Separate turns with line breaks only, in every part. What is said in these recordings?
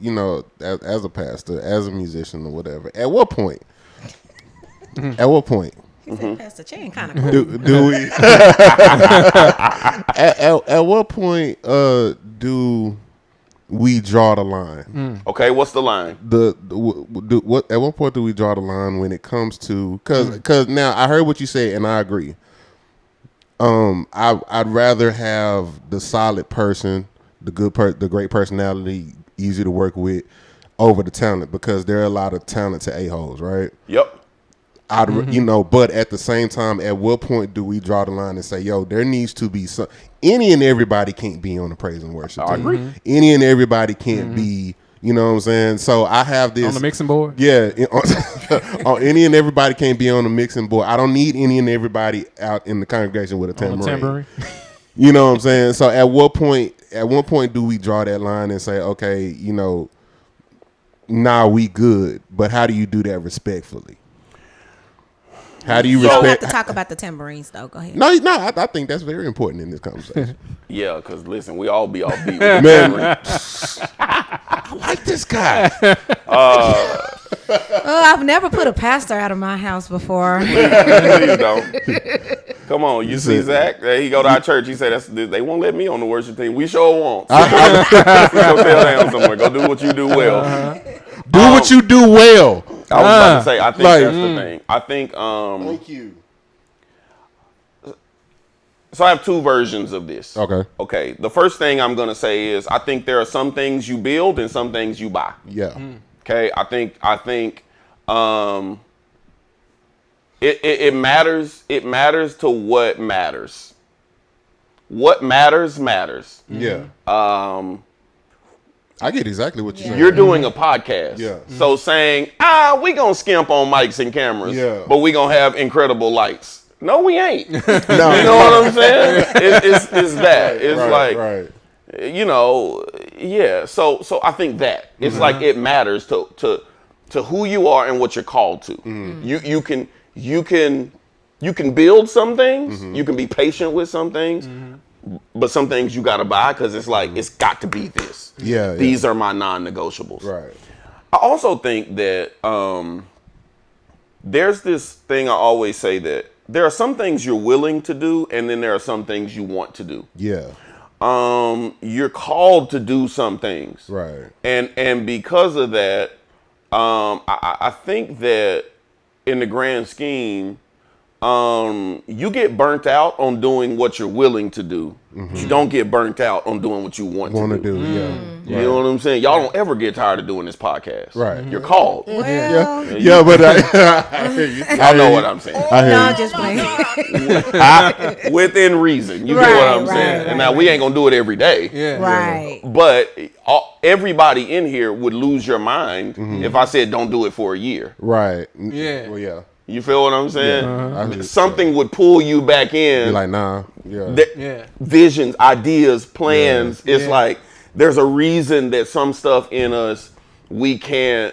you know, as a pastor, as a musician or whatever, at what point? At what point?
He said Pastor Chan kind of cool.
Do we? at what point do we draw the line?
Okay, what's the line?
At what point do we draw the line when it comes to because now I heard what you said and I agree. I'd rather have the solid person, the great personality, easy to work with, over the talent, because there are a lot of talented a-holes, right?
Yep.
You know, but at the same time, at what point do we draw the line and say, yo, there needs to be some, any and everybody can't be on the praise and worship team.
I agree.
Any and everybody can't be, you know what I'm saying? So I have this.
On the mixing board?
Yeah. On any and everybody can't be on the mixing board. I don't need any and everybody out in the congregation with a tambourine. You know what I'm saying? So at what point do we draw that line and say, okay, you know, nah, we good, but how do you do that respectfully? How do you respect?
You don't have to talk about the tambourines, though. Go ahead.
No, I think that's very important in this conversation.
Yeah, because listen, we all be offbeat.
Man, I like this guy.
I've never put a pastor out of my house before.
Please don't. Come on, you see Zach? He go to our church. He said, they won't let me on the worship team. We sure won't. So go tell them somewhere. Go do what you do well.
Do what you do well.
I was about to say, I think that's the thing. I think.
Thank you.
So I have two versions of this.
Okay.
The first thing I'm going to say is I think there are some things you build and some things you buy.
Yeah.
Okay. I think it matters. It matters to what matters. What matters.
Yeah. I get exactly what you're saying.
You're doing a podcast.
Yeah.
So saying, we gonna skimp on mics and cameras,
but
we gonna have incredible lights. No, we ain't.
No.
You know what I'm saying? It's that. It's
right.
You know, yeah. So I think that it's like it matters to who you are and what you're called to. You can build some things. You can be patient with some things. But some things you gotta buy because it's like it's got to be this.
Yeah.
These are my non-negotiables.
Right.
I also think that there's this thing I always say that there are some things you're willing to do, and then there are some things you want to do.
Yeah.
You're called to do some things.
Right.
And because of that, I think that in the grand scheme, you get burnt out on doing what you're willing to do. You don't get burnt out on doing what you want to do.
Yeah.
You know what I'm saying? Y'all don't ever get tired of doing this podcast.
Right.
You're called.
Well,
Yeah, but I hear you.
Y'all know what I'm saying.
I hear
no,
you.
I'm just playing.
Within reason. You get what I'm saying? And now we ain't going to do it every day.
Yeah.
Right.
But everybody in here would lose your mind if I said don't do it for a year.
Right.
Yeah.
Well, yeah.
You feel what I'm saying?
Yeah.
Something would pull you back in.
Be like, nah. Yeah.
Visions, ideas, plans.
Yeah.
It's like there's a reason that some stuff in us we can't.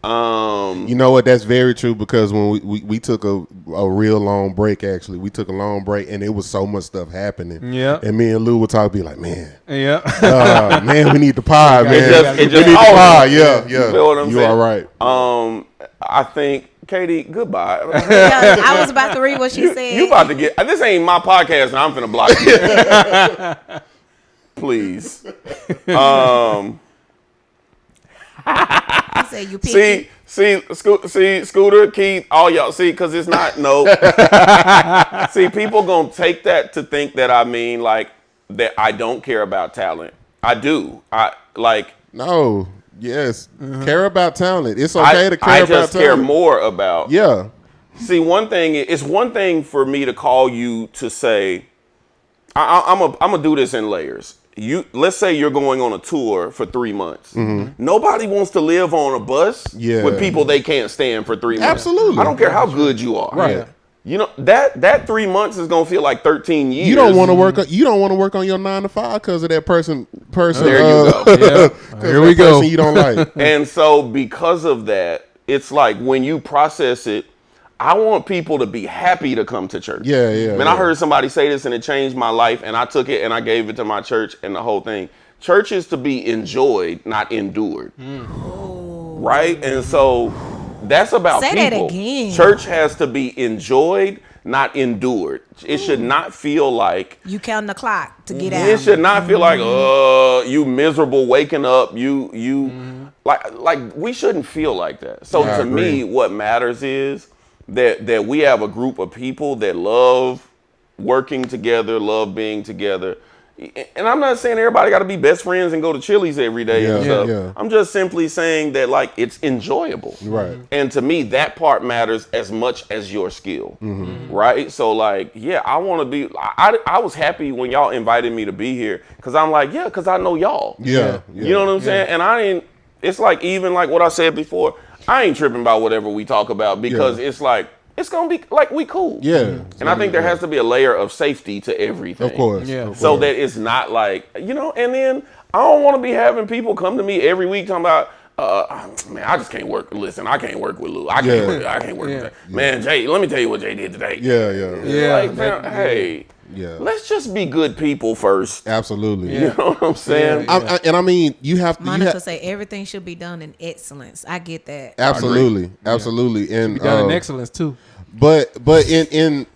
You know what? That's very true, because when we took a real long break, actually, we took a long break and it was so much stuff happening.
Yeah.
And me and Lou would talk, be like, man.
Yeah.
Man, we need the pod, man.
It just
we need the pod. Yeah.
You feel what I'm saying?
You are right.
I think. Katie, goodbye.
Yeah, I was about to read what she said.
You about to get. This ain't my podcast, and I'm finna block you. Please.
He said you picky.
See, Scooter, Keith, all y'all. See, because it's not no. See, people gonna take that to think that I mean like that. I don't care about talent. I do. I like.
No. Yes. Care about talent. It's okay to care about talent.
I just care more about.
Yeah.
See, it's one thing for me to call you to say, I'm gonna do this in layers. Let's say you're going on a tour for 3 months. Nobody wants to live on a bus with people they can't stand for 3 months.
Absolutely.
I don't care how good you are.
Right.
You know that 3 months is gonna feel like 13 years.
You don't want to work. You don't want to work on your 9 to 5 because of that person.
There you go.
Here we go.
You don't like.
And so because of that, it's like when you process it, I want people to be happy to come to church.
Yeah.
Man, I heard somebody say this and it changed my life, and I took it and I gave it to my church and the whole thing. church is to be enjoyed, not endured. Right? And so that's about
Say
people.
that again.
Church has to be enjoyed, not endured. It should not feel like
You counting the clock to get out.
it should not feel like you miserable waking up. Like we shouldn't feel like that. So
I
to
agree.
me, what matters is that we have a group of people that love working together, love being together. And I'm not saying everybody got to be best friends and go to Chili's every day and stuff.
Yeah.
I'm just simply saying that like it's enjoyable.
Right.
And to me, that part matters as much as your skill. Right. So like, yeah, I want to be, I was happy when y'all invited me to be here because I'm like, yeah, because I know y'all.
Yeah.
You know what I'm saying? And it's like, even like what I said before, I ain't tripping about whatever we talk about because it's like, it's going to be like we cool.
Yeah.
And I think there has to be a layer of safety to everything.
Of course.
Yeah.
So that it's not like, and then I don't want to be having people come to me every week talking about, man, I just can't work. Listen, I can't work with Lou. I can't work with that. Man, Jay, let me tell you what Jay did today.
Yeah.
Like, man, hey, let's just be good people first.
Absolutely.
You know what I'm saying?
And I mean, you have to.
Monica say everything should be done in excellence. I get that.
Absolutely. And
Be done in excellence too.
But in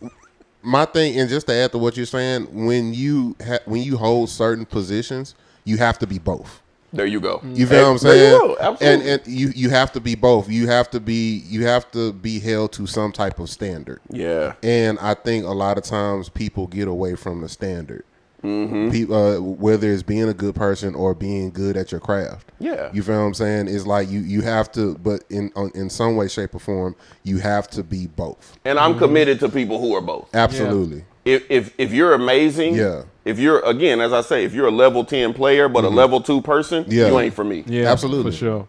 my thing, and just to add to what you're saying, when you hold certain positions, you have to be both.
There you go.
You feel what I'm
There
saying?
you go. Absolutely.
And you have to be both. You have to be held to some type of standard.
Yeah.
And I think a lot of times people get away from the standard. Whether it's being a good person or being good at your craft.
Yeah.
You feel what I'm saying? It's like you have to, but in some way, shape, or form, you have to be both.
And I'm committed to people who are both.
Absolutely.
If you're amazing, if you're, again, as I say, if you're a level 10 player but a level 2 person, you ain't for me.
Yeah,
Absolutely.
for sure.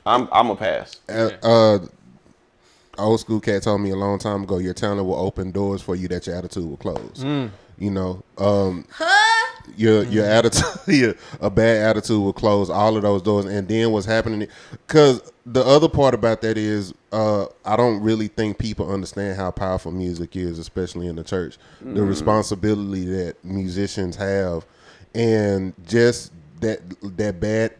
I'm a pass.
Old school cat told me a long time ago, your talent will open doors for you that your attitude will close. You know, your attitude, a bad attitude will close all of those doors. And then what's happening? Because the other part about that is, I don't really think people understand how powerful music is, especially in the church. The responsibility that musicians have, and just that bad,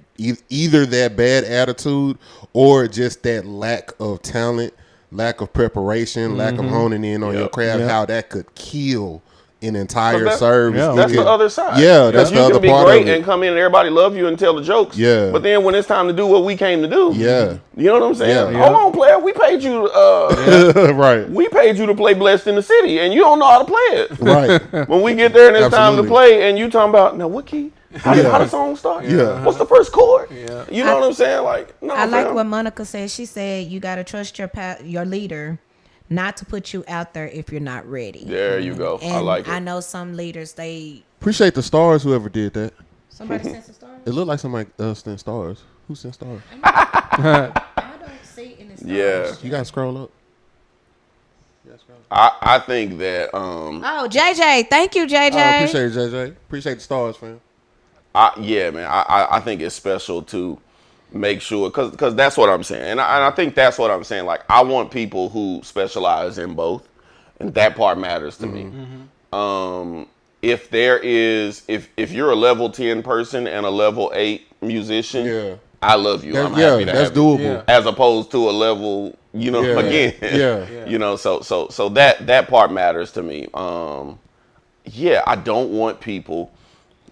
either that bad attitude or just that lack of talent, lack of preparation, lack of honing in on your craft, how that could kill an entire service.
That's the other side.
Yeah, that's the other part.
You can be great
of it.
and come in and everybody love you and tell the jokes.
Yeah.
But then when it's time to do what we came to do,
you
know what I'm saying?
Yeah.
Hold on, player. We paid you.
Right.
We paid you to play Blessed in the City, and you don't know how to play it.
Right.
When we get there and it's time to
Absolutely.
play, and you talking about now what key? How the song start?
Yeah.
What's the first chord? Yeah. You know what I'm saying? Like, no.
I like
fam.
what Monica said. She said you got to trust your leader not to put you out there if you're not ready.
There you go.
And
I like it.
I know some leaders,
Appreciate the stars, whoever did that.
somebody sent some stars.
It looked like somebody sent stars. Who sent stars?
I don't see any stars.
Yeah.
You gotta scroll up.
I think that
Oh, JJ. Thank you, JJ.
I appreciate it, JJ. Appreciate the stars, fam.
I think it's special to make sure, because that's what I'm saying, and I think that's what I'm saying. Like, I want people who specialize in both, and that part matters to me. If there is, if you're a level 10 person and a level 8 musician, I love you. I'm happy to
that's
have you.
doable.
As opposed to a level, again, so that part matters to me. I don't want people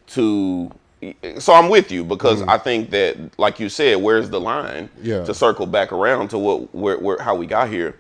to. So I'm with you, because I think that, like you said, where's the line to circle back around to how we got here?